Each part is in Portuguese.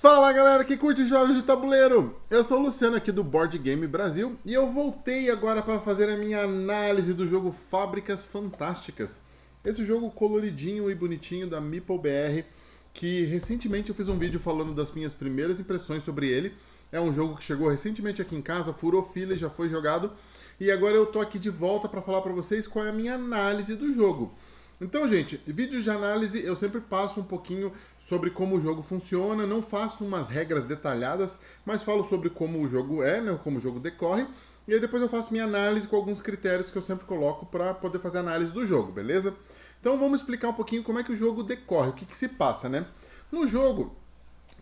Fala galera que curte jogos de tabuleiro! Eu sou o Luciano aqui do Board Game Brasil e eu voltei agora para fazer a minha análise do jogo Fábricas Fantásticas. Esse jogo coloridinho e bonitinho da Meeple BR, que recentemente eu fiz um vídeo falando das minhas primeiras impressões sobre ele. É um jogo que chegou recentemente aqui em casa, furou fila e já foi jogado. E agora eu tô aqui de volta para falar para vocês qual é a minha análise do jogo. Então, gente, vídeos de análise eu sempre passo um pouquinho sobre como o jogo funciona, não faço umas regras detalhadas, mas falo sobre como o jogo é, né, como o jogo decorre, e aí depois eu faço minha análise com alguns critérios que eu sempre coloco para poder fazer a análise do jogo, beleza? Então vamos explicar um pouquinho como é que o jogo decorre, o que que se passa, né? No jogo,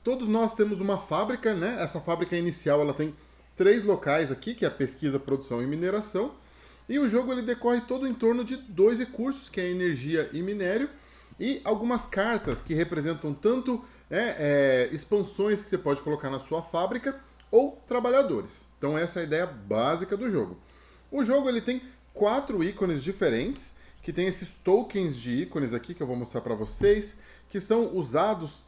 todos nós temos uma fábrica, né? Essa fábrica inicial ela tem 3 locais aqui, que é a pesquisa, produção e mineração. E o jogo ele decorre todo em torno de 2 recursos, que é energia e minério, e algumas cartas que representam tanto expansões que você pode colocar na sua fábrica ou trabalhadores. Então essa é a ideia básica do jogo. O jogo ele tem 4 ícones diferentes, que tem esses tokens de ícones aqui que eu vou mostrar para vocês, que são usados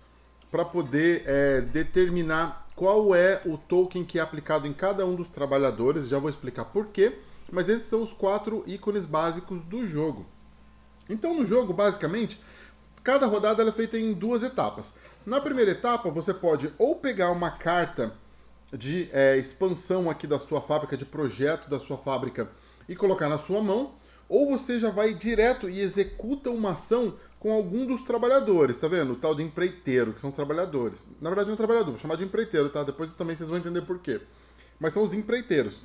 para poder determinar qual é o token que é aplicado em cada um dos trabalhadores. Já vou explicar por quê. Mas esses são os 4 ícones básicos do jogo. Então no jogo, basicamente, cada rodada ela é feita em 2 etapas. Na primeira etapa, você pode ou pegar uma carta de expansão aqui da sua fábrica, de projeto da sua fábrica, e colocar na sua mão, ou você já vai direto e executa uma ação com algum dos trabalhadores, tá vendo? O tal de empreiteiro, que são os trabalhadores. Na verdade não é trabalhador, vou chamar de empreiteiro, tá? Depois também vocês vão entender por quê. Mas são os empreiteiros.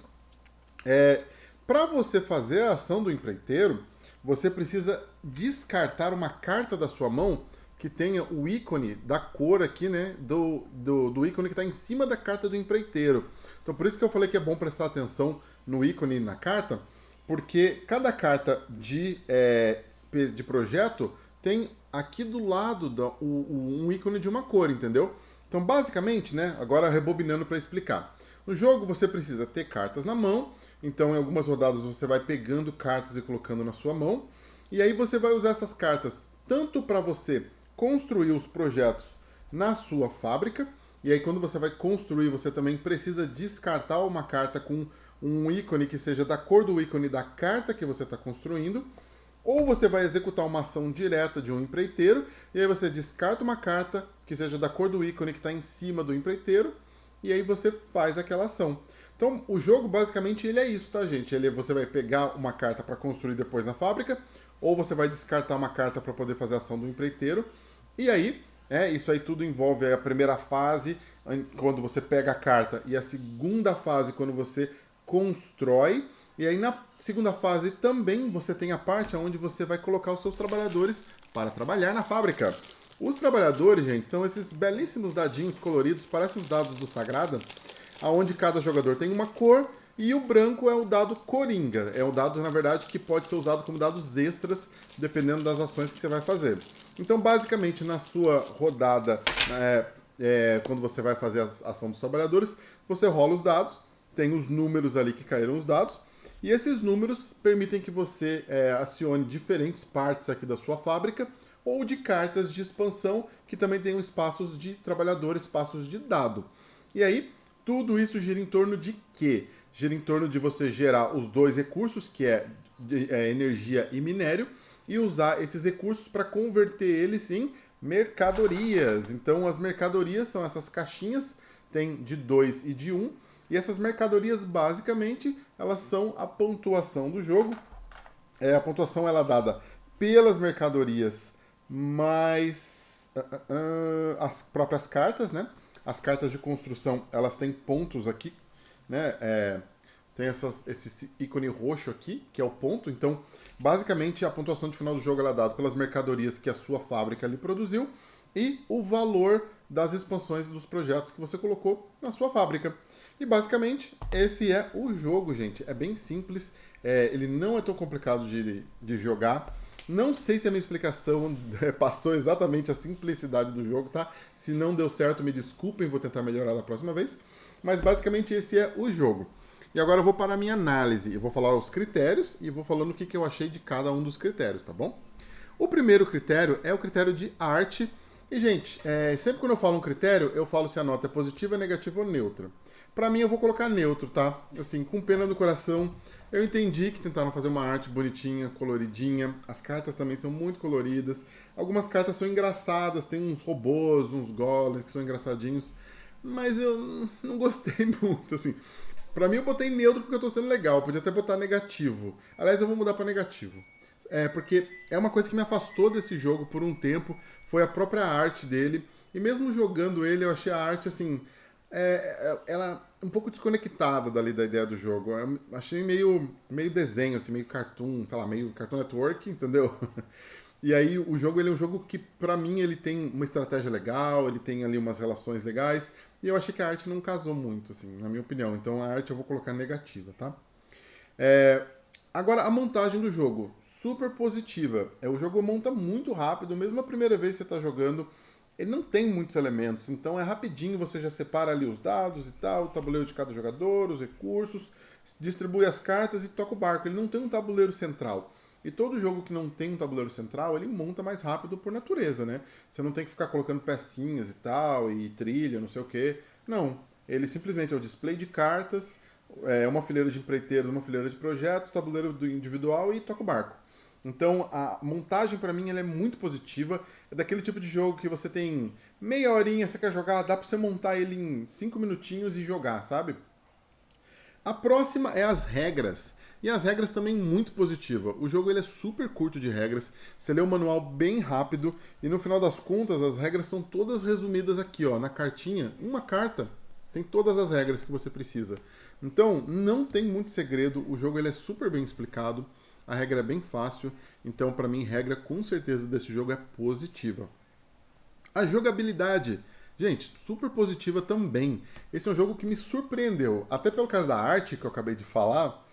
Para você fazer a ação do empreiteiro, você precisa descartar uma carta da sua mão que tenha o ícone da cor aqui, né, do ícone que está em cima da carta do empreiteiro. Então por isso que eu falei que é bom prestar atenção no ícone e na carta, porque cada carta de projeto tem aqui do lado um ícone de uma cor, entendeu? Então basicamente, né, agora rebobinando para explicar. No jogo você precisa ter cartas na mão. Então, em algumas rodadas, você vai pegando cartas e colocando na sua mão. E aí você vai usar essas cartas tanto para você construir os projetos na sua fábrica. E aí, quando você vai construir, você também precisa descartar uma carta com um ícone que seja da cor do ícone da carta que você está construindo. Ou você vai executar uma ação direta de um empreiteiro. E aí você descarta uma carta que seja da cor do ícone que está em cima do empreiteiro. E aí você faz aquela ação. Então, o jogo, basicamente, ele é isso, tá, gente? Você vai pegar uma carta para construir depois na fábrica, ou você vai descartar uma carta para poder fazer a ação do empreiteiro. E aí, isso aí tudo envolve a primeira fase, quando você pega a carta, e a segunda fase, quando você constrói. E aí, na segunda fase, também você tem a parte onde você vai colocar os seus trabalhadores para trabalhar na fábrica. Os trabalhadores, gente, são esses belíssimos dadinhos coloridos, parecem os dados do Sagrada, onde cada jogador tem uma cor, e o branco é o dado coringa. É o dado, na verdade, que pode ser usado como dados extras, dependendo das ações que você vai fazer. Então, basicamente, na sua rodada, quando você vai fazer a ação dos trabalhadores, você rola os dados, tem os números ali que caíram os dados, e esses números permitem que você acione diferentes partes aqui da sua fábrica, ou de cartas de expansão, que também tem espaços de trabalhador, espaços de dado. E aí, tudo isso gira em torno de quê? Gira em torno de você gerar os 2 recursos, que é energia e minério, e usar esses recursos para converter eles em mercadorias. Então, as mercadorias são essas caixinhas, tem de 2 e de 1, e essas mercadorias, basicamente, elas são a pontuação do jogo. A pontuação ela é dada pelas mercadorias mais as próprias cartas, né? As cartas de construção, elas têm pontos aqui, né? Tem esse ícone roxo aqui, que é o ponto. Então, basicamente, a pontuação de final do jogo ela é dada pelas mercadorias que a sua fábrica ali produziu e o valor das expansões dos projetos que você colocou na sua fábrica. E, basicamente, esse é o jogo, gente. É bem simples, ele não é tão complicado de jogar. Não sei se a minha explicação passou exatamente a simplicidade do jogo, tá? Se não deu certo, me desculpem, vou tentar melhorar da próxima vez. Mas basicamente esse é o jogo. E agora eu vou para a minha análise. Eu vou falar os critérios e vou falando o que eu achei de cada um dos critérios, tá bom? O primeiro critério é o critério de arte E, gente, sempre quando eu falo um critério, eu falo se a nota é positiva, negativa ou neutra. Pra mim, eu vou colocar neutro, tá? Assim, com pena do coração, eu entendi que tentaram fazer uma arte bonitinha, coloridinha. As cartas também são muito coloridas. Algumas cartas são engraçadas, tem uns robôs, uns golems que são engraçadinhos. Mas eu não gostei muito, assim. Pra mim, eu botei neutro porque eu tô sendo legal. Podia até botar negativo. Aliás, eu vou mudar pra negativo. Porque é uma coisa que me afastou desse jogo por um tempo, foi a própria arte dele. E mesmo jogando ele, eu achei a arte, assim, ela um pouco desconectada dali da ideia do jogo. Eu achei meio desenho, assim, meio cartoon, sei lá, meio Cartoon Network, entendeu? E aí o jogo, ele é um jogo que, pra mim, ele tem uma estratégia legal, ele tem ali umas relações legais, e eu achei que a arte não casou muito, assim, na minha opinião. Então a arte eu vou colocar negativa, tá? É, Agora, a montagem do jogo, super positiva. O jogo monta muito rápido, mesmo a primeira vez que você está jogando, ele não tem muitos elementos, então é rapidinho, você já separa ali os dados e tal, o tabuleiro de cada jogador, os recursos, distribui as cartas e toca o barco. Ele não tem um tabuleiro central. E todo jogo que não tem um tabuleiro central, ele monta mais rápido por natureza, né? Você não tem que ficar colocando pecinhas e tal, e trilha, não sei o quê. Não. Ele simplesmente é o display de cartas, uma fileira de empreiteiros, uma fileira de projetos, tabuleiro do individual e toca o barco. Então a montagem pra mim ela é muito positiva. É daquele tipo de jogo que você tem meia horinha, você quer jogar, dá pra você montar ele em 5 minutinhos e jogar, sabe? A próxima é as regras. E as regras também muito positiva. O jogo ele é super curto de regras. Você lê o manual bem rápido e no final das contas as regras são todas resumidas aqui, ó, na cartinha. Uma carta tem todas as regras que você precisa. Então, não tem muito segredo. O jogo ele é super bem explicado. A regra é bem fácil. Então, para mim, regra com certeza desse jogo é positiva. A jogabilidade, gente, super positiva também. Esse é um jogo que me surpreendeu, até pelo caso da arte que eu acabei de falar.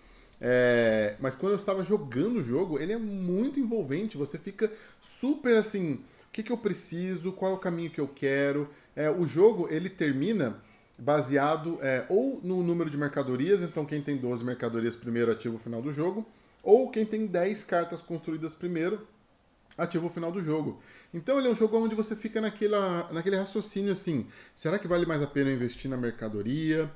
Mas quando eu estava jogando o jogo, ele é muito envolvente. Você fica super assim: o que, que eu preciso, qual é o caminho que eu quero. O jogo ele termina baseado ou no número de mercadorias, então quem tem 12 mercadorias primeiro ativa o final do jogo, ou quem tem 10 cartas construídas primeiro ativa o final do jogo. Então ele é um jogo onde você fica naquele raciocínio assim: será que vale mais a pena investir na mercadoria?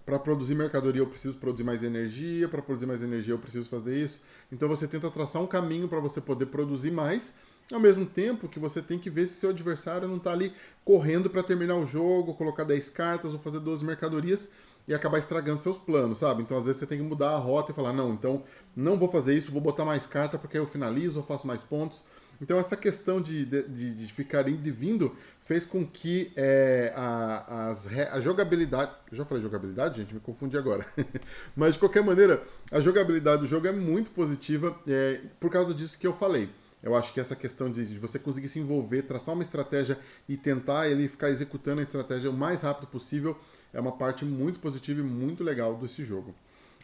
Para produzir mercadoria eu preciso produzir mais energia, para produzir mais energia eu preciso fazer isso. Então você tenta traçar um caminho para você poder produzir mais, ao mesmo tempo que você tem que ver se seu adversário não está ali correndo para terminar o jogo, colocar 10 cartas ou fazer 12 mercadorias e acabar estragando seus planos, sabe? Então às vezes você tem que mudar a rota e falar: não, então não vou fazer isso, vou botar mais carta porque aí eu finalizo, eu faço mais pontos. Então essa questão de ficar indo e vindo fez com que a jogabilidade... Eu já falei jogabilidade, gente? Me confundi agora. Mas de qualquer maneira, a jogabilidade do jogo é muito positiva por causa disso que eu falei. Eu acho que essa questão de você conseguir se envolver, traçar uma estratégia e tentar ele ficar executando a estratégia o mais rápido possível é uma parte muito positiva e muito legal desse jogo.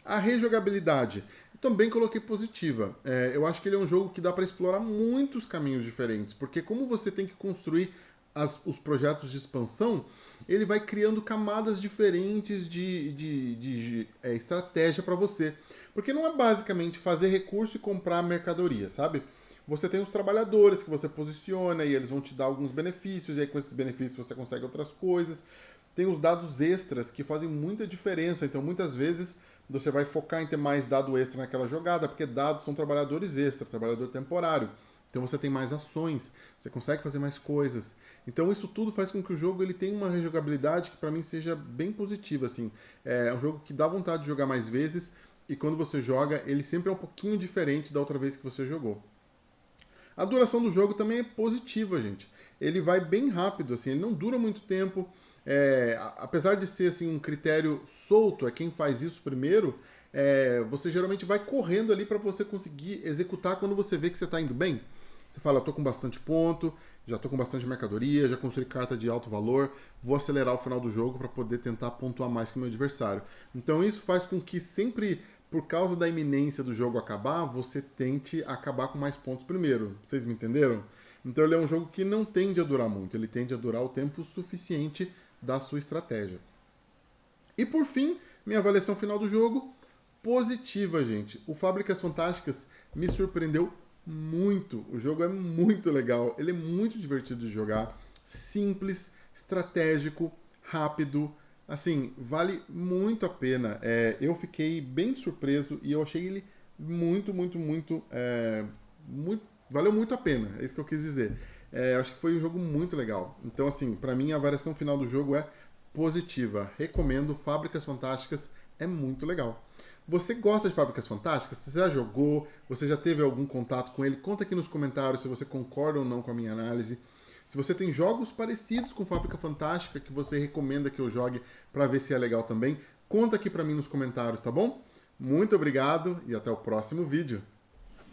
A rejogabilidade, também coloquei positiva. Eu acho que ele é um jogo que dá para explorar muitos caminhos diferentes, porque como você tem que construir os projetos de expansão, ele vai criando camadas diferentes de estratégia para você. Porque não é basicamente fazer recurso e comprar mercadoria, sabe? Você tem os trabalhadores que você posiciona e eles vão te dar alguns benefícios, e aí com esses benefícios você consegue outras coisas. Tem os dados extras que fazem muita diferença, então muitas vezes você vai focar em ter mais dado extra naquela jogada, porque dados são trabalhadores extras, trabalhador temporário. Então você tem mais ações, você consegue fazer mais coisas. Então isso tudo faz com que o jogo ele tenha uma rejogabilidade que para mim seja bem positiva, assim. É um jogo que dá vontade de jogar mais vezes e quando você joga, ele sempre é um pouquinho diferente da outra vez que você jogou. A duração do jogo também é positiva, gente. Ele vai bem rápido, assim, ele não dura muito tempo. Apesar de ser assim, um critério solto, é quem faz isso primeiro, você geralmente vai correndo ali para você conseguir executar quando você vê que você está indo bem. Você fala: eu tô com bastante ponto, já tô com bastante mercadoria, já construí carta de alto valor, vou acelerar o final do jogo para poder tentar pontuar mais que o meu adversário. Então isso faz com que sempre, por causa da iminência do jogo acabar, você tente acabar com mais pontos primeiro. Vocês me entenderam? Então ele é um jogo que não tende a durar muito, ele tende a durar o tempo suficiente da sua estratégia. E por fim, minha avaliação final do jogo, positiva, gente. O Fábricas Fantásticas me surpreendeu muito. O jogo é muito legal, ele é muito divertido de jogar. simples, estratégico, rápido. Assim, vale muito a pena. Eu fiquei bem surpreso e eu achei ele valeu muito a pena, é isso que eu quis dizer. Acho que foi um jogo muito legal. Então, assim, pra mim a avaliação final do jogo é positiva. Recomendo Fábricas Fantásticas, é muito legal. Você gosta de Fábricas Fantásticas? Você já jogou? Você já teve algum contato com ele? Conta aqui nos comentários se você concorda ou não com a minha análise. Se você tem jogos parecidos com Fábrica Fantástica que você recomenda que eu jogue para ver se é legal também, conta aqui para mim nos comentários, tá bom? Muito obrigado e até o próximo vídeo.